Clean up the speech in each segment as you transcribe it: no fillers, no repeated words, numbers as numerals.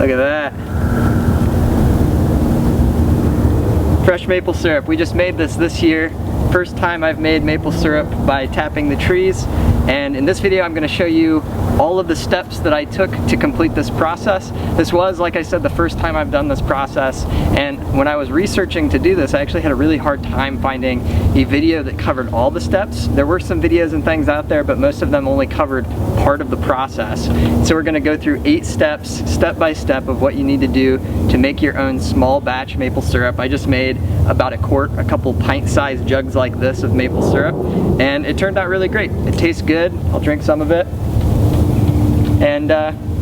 Look at that. Fresh maple syrup. We just made this year. First time I've made maple syrup by tapping the trees. And in this video, I'm going to show you all of the steps that I took to complete this process. This was, like I said, the first time I've done this process. And when I was researching to do this, I actually had a really hard time finding a video that covered all the steps. There were some videos and things out there, but most of them only covered part of the process. So we're going to go through 8 steps, step by step, of what you need to do to make your own small batch maple syrup. I just made about a quart, a couple pint-sized jugs like this of maple syrup, and it turned out really great. It tastes good. I'll drink some of it. And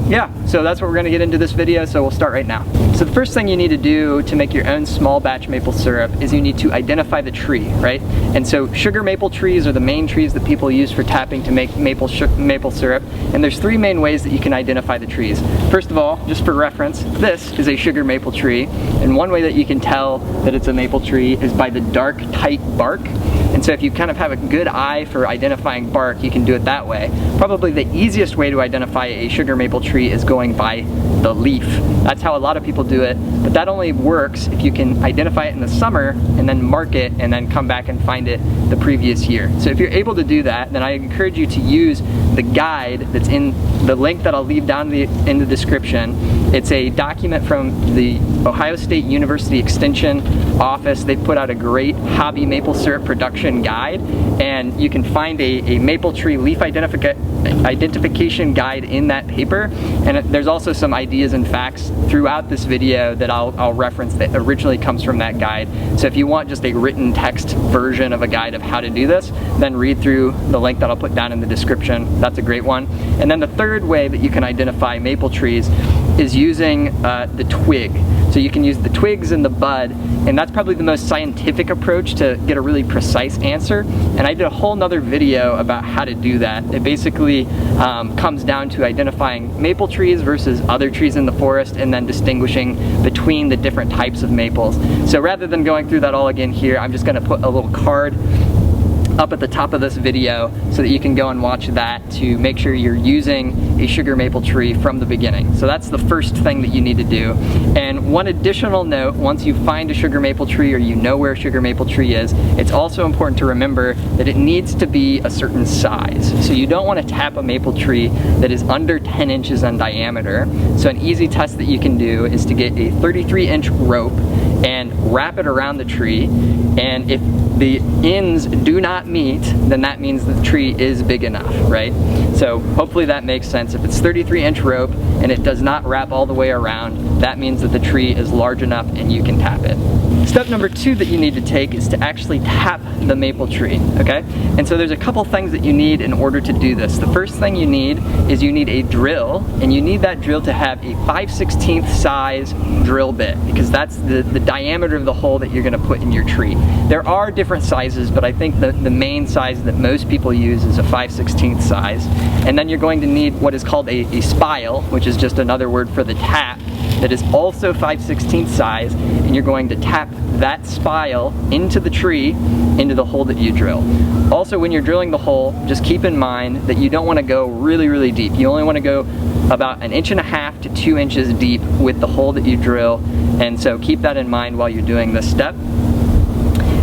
yeah, so that's what we're going to get into this video, so we'll start right now. So the first thing you need to do to make your own small batch maple syrup is you need to identify the tree, right? And so sugar maple trees are the main trees that people use for tapping to make maple syrup, and there's 3 main ways that you can identify the trees. First of all, just for reference, this is a sugar maple tree, and one way that you can tell that it's a maple tree is by the dark, tight bark. And so if you kind of have a good eye for identifying bark, you can do it that way. Probably the easiest way to identify a sugar maple tree is going by the leaf. That's how a lot of people do it, but that only works if you can identify it in the summer and then mark it and then come back and find it the previous year. So if you're able to do that, then I encourage you to use the guide that's in the link that I'll leave down in the description. It's a document from the Ohio State University Extension office. They put out a great hobby maple syrup production guide, and you can find a maple tree leaf identification guide in that paper. And there's also some ideas and facts throughout this video that I'll reference that originally comes from that guide. So if you want just a written text version of a guide of how to do this, then read through the link that I'll put down in the description. That's a great one. And then the third way that you can identify maple trees is using the twig. So you can use the twigs and the bud, and that's probably the most scientific approach to get a really precise answer. And I did a whole nother video about how to do that. It basically comes down to identifying maple trees versus other trees in the forest, and then distinguishing between the different types of maples. So rather than going through that all again here, I'm just going to put a little card up at the top of this video so that you can go and watch that to make sure you're using a sugar maple tree from the beginning. So that's the first thing that you need to do. And one additional note, once you find a sugar maple tree or you know where a sugar maple tree is, it's also important to remember that it needs to be a certain size. So you don't want to tap a maple tree that is under 10 inches in diameter. So an easy test that you can do is to get a 33-inch rope and wrap it around the tree, and if the ends do not meet, then that means the tree is big enough, right? So hopefully that makes sense. If it's 33-inch rope and it does not wrap all the way around, that means that the tree is large enough and you can tap it. Step number 2 that you need to take is to actually tap the maple tree, okay? And so there's a couple things that you need in order to do this. The first thing you need is you need a drill, and you need that drill to have a 5/16 size drill bit, because that's the diameter of the hole that you're gonna put in your tree. There are different sizes, but I think the main size that most people use is a 5/16 size. And then you're going to need what is called a spile, which is just another word for the tap, that is also 5/16 size, and you're going to tap that spile into the tree, into the hole that you drill. Also, when you're drilling the hole, just keep in mind that you don't want to go really, really deep. You only want to go about 1.5 to 2 inches deep with the hole that you drill, and so keep that in mind while you're doing this step.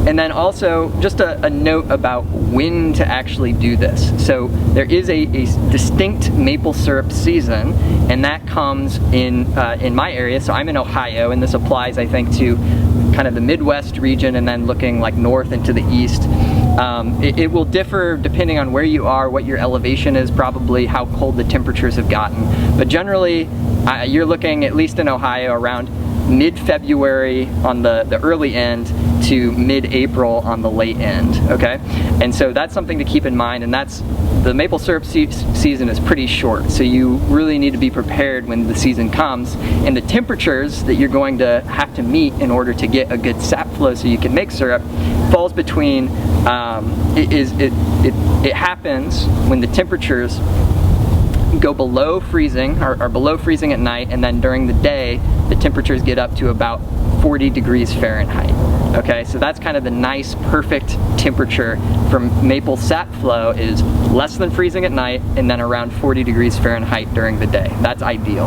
And then also, just a note about when to actually do this. So there is a distinct maple syrup season, and that comes in my area. So I'm in Ohio, and this applies, I think, to kind of the Midwest region, and then looking like north into the east. It will differ depending on where you are, what your elevation is, probably how cold the temperatures have gotten. But generally, you're looking, at least in Ohio, around mid-February on the early end to mid-April on the late end, okay? And so that's something to keep in mind, and the maple syrup season is pretty short, so you really need to be prepared when the season comes. And the temperatures that you're going to have to meet in order to get a good sap flow so you can make syrup falls between, it happens when the temperatures go below freezing, or below freezing at night, and then during the day the temperatures get up to about 40 degrees Fahrenheit. Okay, so that's kind of the nice, perfect temperature for maple sap flow, is less than freezing at night and then around 40 degrees Fahrenheit during the day. That's ideal.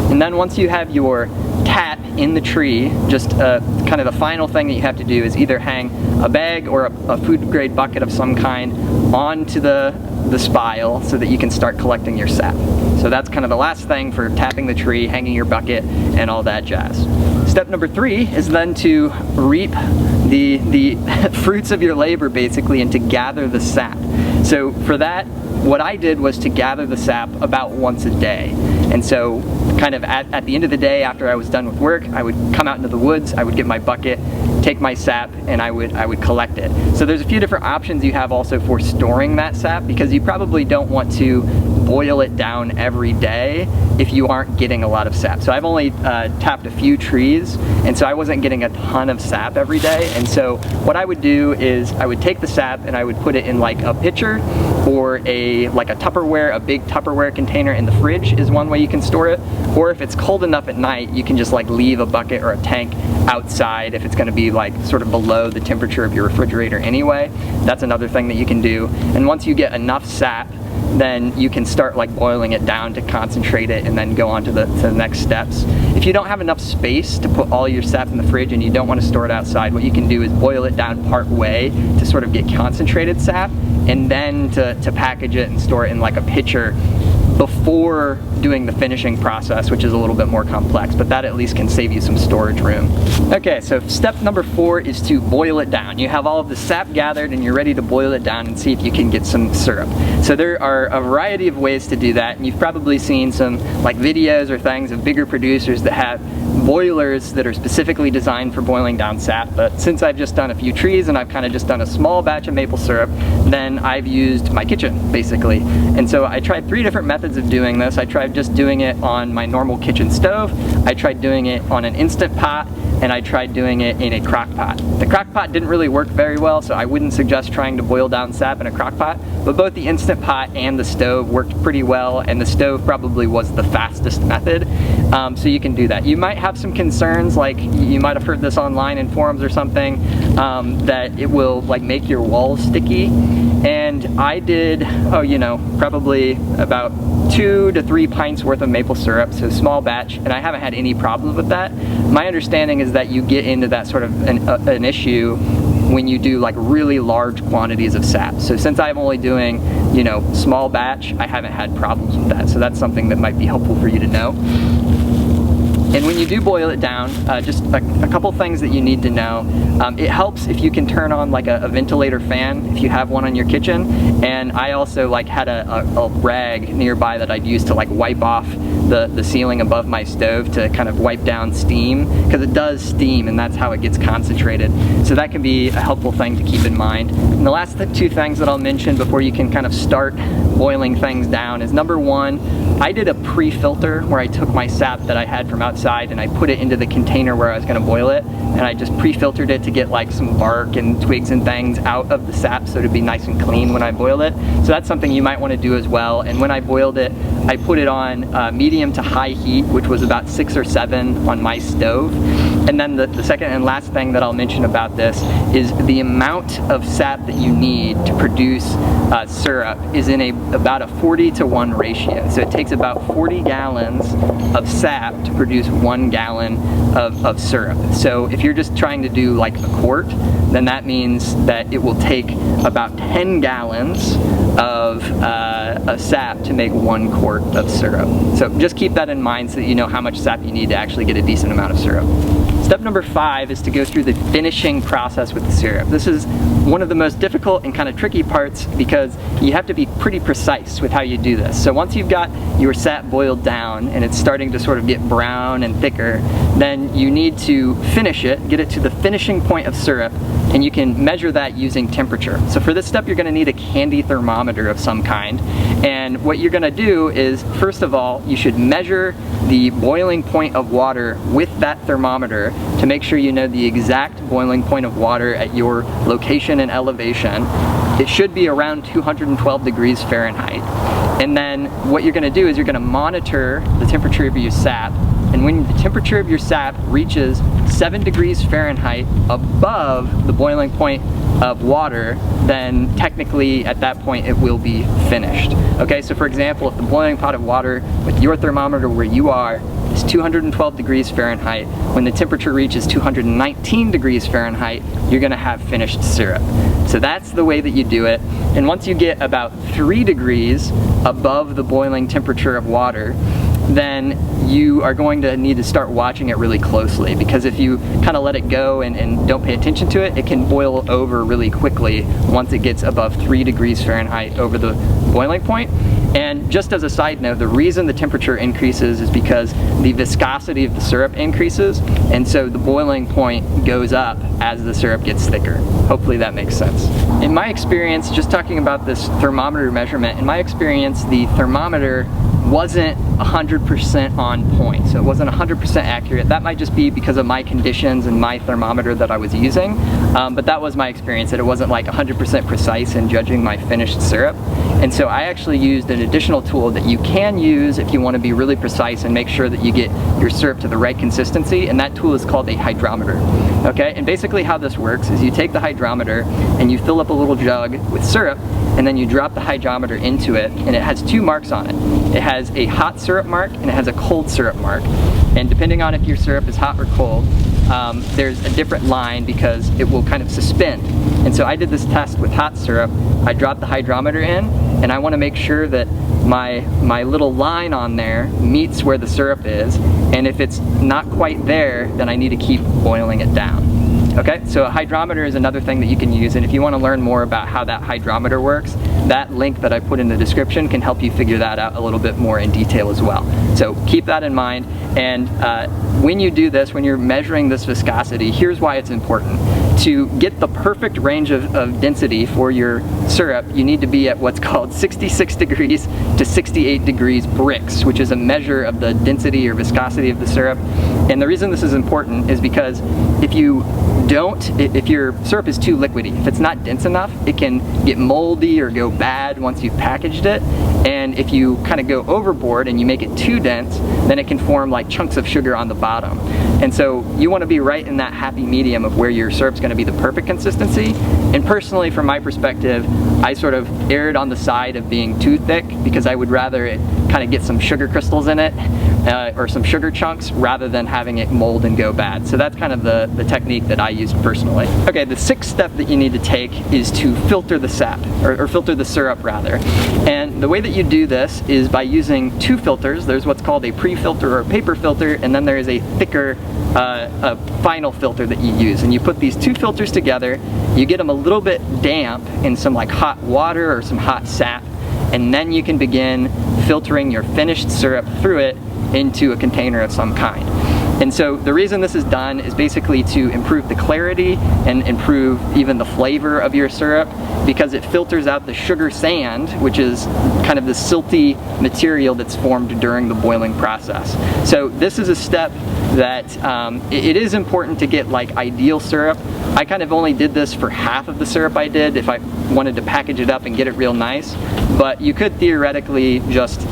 And then once you have your tap in the tree, just kind of the final thing that you have to do is either hang a bag or a food grade bucket of some kind onto the spile so that you can start collecting your sap. So that's kind of the last thing for tapping the tree, hanging your bucket, and all that jazz. Step number 3 is then to reap the fruits of your labor, basically, and to gather the sap. So for that, what I did was to gather the sap about once a day. And so kind of at the end of the day, after I was done with work, I would come out into the woods, I would get my bucket, take my sap, and I would collect it. So there's a few different options you have also for storing that sap, because you probably don't want to boil it down every day if you aren't getting a lot of sap. So I've only tapped a few trees, and so I wasn't getting a ton of sap every day. And so what I would do is I would take the sap and I would put it in like a pitcher or like a Tupperware, a big Tupperware container in the fridge is one way you can store it. Or if it's cold enough at night, you can just like leave a bucket or a tank outside if it's going to be like sort of below the temperature of your refrigerator anyway. That's another thing that you can do. And once you get enough sap, then you can start like boiling it down to concentrate it and then go on to the next steps. If you don't have enough space to put all your sap in the fridge and you don't want to store it outside, what you can do is boil it down part way to sort of get concentrated sap, and then to package it and store it in like a pitcher before doing the finishing process, which is a little bit more complex, but that at least can save you some storage room. Okay, so step number 4 is to boil it down. You have all of the sap gathered and you're ready to boil it down and see if you can get some syrup. So there are a variety of ways to do that, and you've probably seen some like videos or things of bigger producers that have boilers that are specifically designed for boiling down sap. But since I've just done a few trees and I've kind of just done a small batch of maple syrup, then I've used my kitchen basically. And so I tried 3 different methods of doing this. I tried just doing it on my normal kitchen stove, I tried doing it on an Instant Pot, and I tried doing it in a crock pot. The crock pot didn't really work very well, so I wouldn't suggest trying to boil down sap in a crock pot, but both the Instant Pot and the stove worked pretty well, and the stove probably was the fastest method. So you can do that. You might have some concerns, like you might have heard this online in forums or something, that it will like make your walls sticky. And I did, probably about 2 to 3 pints worth of maple syrup, so small batch, and I haven't had any problems with that. My understanding is that you get into that sort of an issue when you do like really large quantities of sap. So since I'm only doing, small batch, I haven't had problems with that. So that's something that might be helpful for you to know. And when you do boil it down, just a couple things that you need to know. It helps if you can turn on like a ventilator fan if you have one in your kitchen. And I also like had a rag nearby that I'd use to like wipe off the ceiling above my stove to kind of wipe down steam, because it does steam and that's how it gets concentrated. So that can be a helpful thing to keep in mind. And the last 2 things that I'll mention before you can kind of start boiling things down is, number 1, I did a pre-filter where I took my sap that I had from outside and I put it into the container where I was going to boil it, and I just pre-filtered it to get like some bark and twigs and things out of the sap so it'd be nice and clean when I boil it. So that's something you might want to do as well. And when I boiled it, I put it on medium to high heat, which was about 6 or 7 on my stove. And then the second and last thing that I'll mention about this is the amount of sap that you need to produce syrup is in about a 40-to-1 ratio. So it takes about 40 gallons of sap to produce 1 gallon of syrup. So if you're just trying to do like a quart, then that means that it will take about 10 gallons of sap to make 1 quart of syrup. So just keep that in mind so that you know how much sap you need to actually get a decent amount of syrup. Step number 5 is to go through the finishing process with the syrup. This is one of the most difficult and kind of tricky parts because you have to be pretty precise with how you do this. So once you've got your sap boiled down and it's starting to sort of get brown and thicker, then you need to finish it, get it to the finishing point of syrup, and you can measure that using temperature. So for this step, you're going to need a candy thermometer of some kind. And what you're going to do is, first of all, you should measure the boiling point of water with that thermometer to make sure you know the exact boiling point of water at your location and elevation. It should be around 212 degrees Fahrenheit. And then what you're going to do is you're going to monitor the temperature of your sap. And when the temperature of your sap reaches 7 degrees Fahrenheit above the boiling point of water, then technically at that point it will be finished. Okay, so for example, if the boiling pot of water with your thermometer where you are is is 212 degrees Fahrenheit. When the temperature reaches 219 degrees Fahrenheit, you're gonna have finished syrup. So that's the way that you do it. And once you get about 3 degrees above the boiling temperature of water, then you are going to need to start watching it really closely, because if you kind of let it go and don't pay attention to it, it can boil over really quickly once it gets above 3 degrees Fahrenheit over the boiling point. And just as a side note, the reason the temperature increases is because the viscosity of the syrup increases, and so the boiling point goes up as the syrup gets thicker. Hopefully that makes sense. In my experience, just talking about this thermometer measurement, in my experience, the thermometer wasn't 100% on point, so it wasn't 100% accurate. That might just be because of my conditions and my thermometer that I was using, but that was my experience, that it wasn't like 100% precise in judging my finished syrup. And so I actually used an additional tool that you can use if you want to be really precise and make sure that you get your syrup to the right consistency, and that tool is called a hydrometer. Okay, and basically how this works is you take the hydrometer and you fill up a little jug with syrup, and then you drop the hydrometer into it, and it has 2 marks on it. It has a hot syrup mark and it has a cold syrup mark. And depending on if your syrup is hot or cold, there's a different line because it will kind of suspend. And so I did this test with hot syrup. I dropped the hydrometer in, and I want to make sure that my little line on there meets where the syrup is, and if it's not quite there, then I need to keep boiling it down. Okay, so a hydrometer is another thing that you can use, and if you want to learn more about how that hydrometer works, that link that I put in the description can help you figure that out a little bit more in detail as well. So keep that in mind, and when you do this, when you're measuring this viscosity, here's why it's important. To get the perfect range of density for your syrup, you need to be at what's called 66 degrees to 68 degrees Brix, which is a measure of the density or viscosity of the syrup. And the reason this is important is because if your syrup is too liquidy, if it's not dense enough, it can get moldy or go bad once you've packaged it. And if you kind of go overboard and you make it too dense, then it can form like chunks of sugar on the bottom. And so you want to be right in that happy medium of where your syrup's going to be the perfect consistency. And personally, from my perspective, I sort of erred on the side of being too thick because I would rather it kind of get some sugar crystals in it or some sugar chunks rather than having it mold and go bad. So that's kind of the technique that I used personally. Okay, the 6th step that you need to take is to filter the sap, or filter the syrup rather. And the way that you do this is by using 2 filters. There's what's called a pre-filter or a paper filter, and then there is a thicker a final filter that you use. And you put these 2 filters together, you get them a little bit damp in some like hot water or some hot sap, and then you can begin filtering your finished syrup through it into a container of some kind. And so the reason this is done is basically to improve the clarity and improve even the flavor of your syrup, because it filters out the sugar sand, which is kind of the silty material that's formed during the boiling process. So this is a step that it is important to get like ideal syrup. I kind of only did this for half of the syrup I did if I wanted to package it up and get it real nice, but you could theoretically just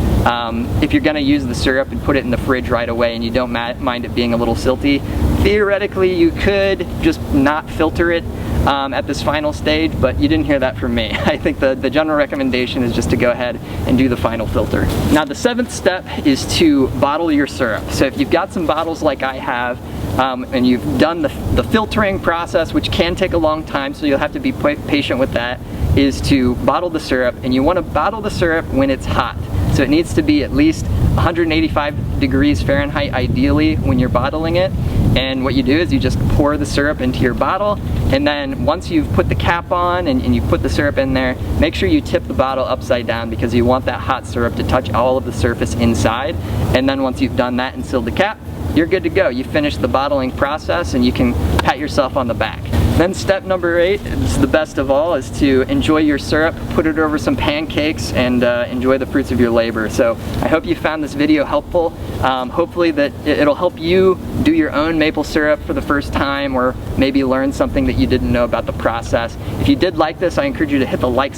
if you're gonna use the syrup and put it in the fridge right away and you don't mind it being a little silty, theoretically you could just not filter it at this final stage, but you didn't hear that from me. I think the general recommendation is just to go ahead and do the final filter. Now the 7th step is to bottle your syrup. So if you've got some bottles like I have, and you've done the filtering process, which can take a long time, so you'll have to be patient with that, is to bottle the syrup, and you want to bottle the syrup when it's hot. So it needs to be at least 185 degrees Fahrenheit ideally when you're bottling it. And what you do is you just pour the syrup into your bottle, and then once you've put the cap on and you put the syrup in there, make sure you tip the bottle upside down because you want that hot syrup to touch all of the surface inside. And then once you've done that and sealed the cap, you're good to go. You finished the bottling process and you can pat yourself on the back. Then step number 8 is the best of all, is to enjoy your syrup, put it over some pancakes, and enjoy the fruits of your labor. So I hope you found this video helpful. Hopefully that it'll help you do your own maple syrup for the first time, or maybe learn something that you didn't know about the process. If you did like this, I encourage you to hit the like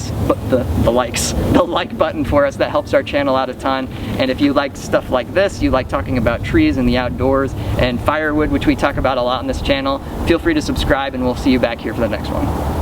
button for us. That helps our channel out a ton. And if you like stuff like this, you like talking about trees and the outdoors and firewood, which we talk about a lot on this channel, feel free to subscribe, and we'll see you back here for the next one.